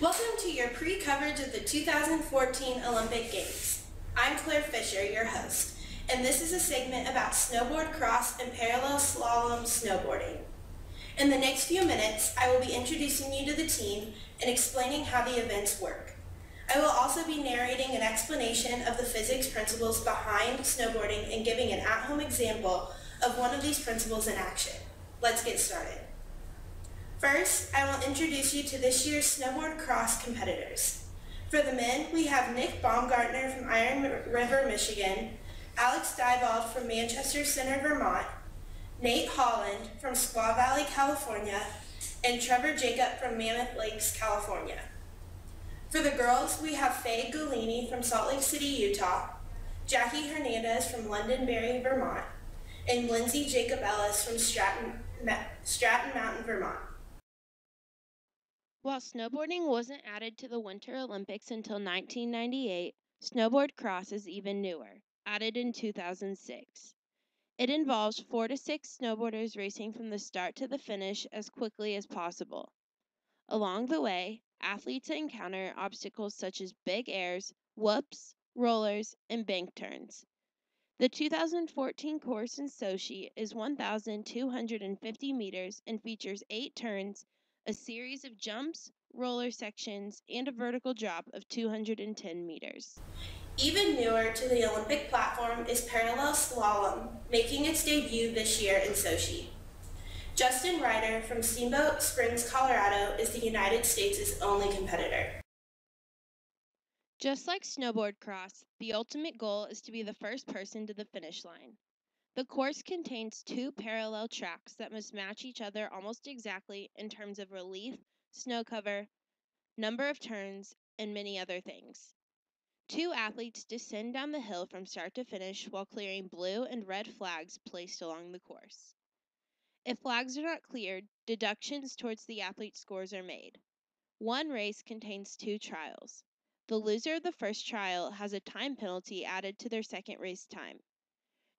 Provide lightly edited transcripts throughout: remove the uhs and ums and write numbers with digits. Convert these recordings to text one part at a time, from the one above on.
Welcome to your pre-coverage of the 2014 Olympic Games. I'm Claire Fisher, your host, and this is a segment about snowboard cross and parallel slalom snowboarding. In the next few minutes, I will be introducing you to the team and explaining how the events work. I will also be narrating an explanation of the physics principles behind snowboarding and giving an at-home example of one of these principles in action. Let's get started. First, I will introduce you to this year's snowboard cross competitors. For the men, we have Nick Baumgartner from Iron River, Michigan, Alex Diebold from Manchester Center, Vermont, Nate Holland from Squaw Valley, California, and Trevor Jacob from Mammoth Lakes, California. For the girls, we have Faye Golini from Salt Lake City, Utah, Jackie Hernandez from Londonderry, Vermont, and Lindsay Jacob Ellis from Stratton Mountain, Vermont. While snowboarding wasn't added to the Winter Olympics until 1998, snowboard cross is even newer, added in 2006. It involves 4 to 6 snowboarders racing from the start to the finish as quickly as possible. Along the way, athletes encounter obstacles such as big airs, whoops, rollers, and bank turns. The 2014 course in Sochi is 1,250 meters and features 8 turns, a series of jumps, roller sections, and a vertical drop of 210 meters. Even newer to the Olympic platform is parallel slalom, making its debut this year in Sochi. Justin Ryder from Steamboat Springs, Colorado is the United States' only competitor. Just like snowboard cross, the ultimate goal is to be the first person to the finish line. The course contains 2 parallel tracks that must match each other almost exactly in terms of relief, snow cover, number of turns, and many other things. 2 athletes descend down the hill from start to finish while clearing blue and red flags placed along the course. If flags are not cleared, deductions towards the athlete's scores are made. One race contains 2 trials. The loser of the first trial has a time penalty added to their second race time.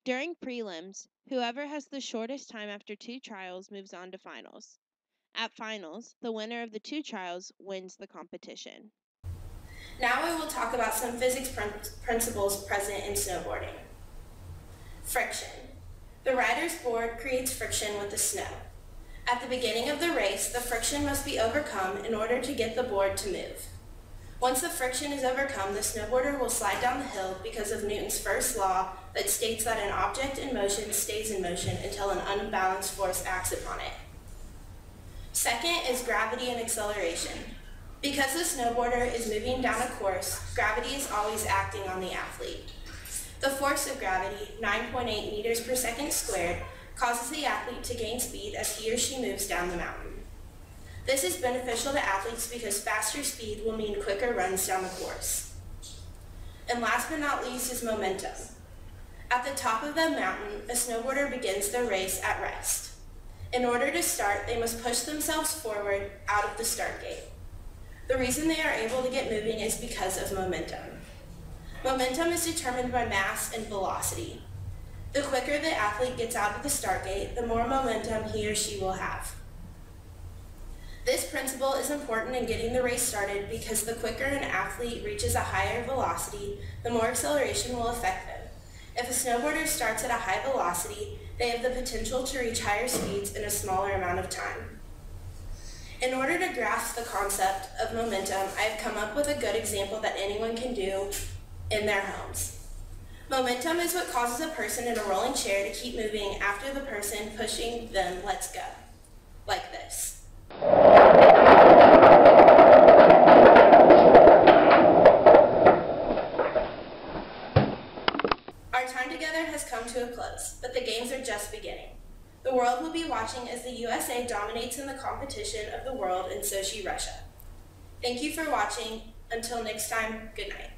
During prelims, whoever has the shortest time after 2 trials moves on to finals. At finals, the winner of the 2 trials wins the competition. Now we will talk about some physics principles present in snowboarding. Friction. The rider's board creates friction with the snow. At the beginning of the race, the friction must be overcome in order to get the board to move. Once the friction is overcome, the snowboarder will slide down the hill because of Newton's first law that states that an object in motion stays in motion until an unbalanced force acts upon it. Second is gravity and acceleration. Because the snowboarder is moving down a course, gravity is always acting on the athlete. The force of gravity, 9.8 meters per second squared, causes the athlete to gain speed as he or she moves down the mountain. This is beneficial to athletes because faster speed will mean quicker runs down the course. And last but not least is momentum. At the top of the mountain, a snowboarder begins their race at rest. In order to start, they must push themselves forward out of the start gate. The reason they are able to get moving is because of momentum. Momentum is determined by mass and velocity. The quicker the athlete gets out of the start gate, the more momentum he or she will have. This principle is important in getting the race started because the quicker an athlete reaches a higher velocity, the more acceleration will affect them. If a snowboarder starts at a high velocity, they have the potential to reach higher speeds in a smaller amount of time. In order to grasp the concept of momentum, I have come up with a good example that anyone can do in their homes. Momentum is what causes a person in a rolling chair to keep moving after the person pushing them lets go, like this. Our time together has come to a close, but the games are just beginning. The world will be watching as the USA dominates in the competition of the world in Sochi, Russia. Thank you for watching. Until next time, good night.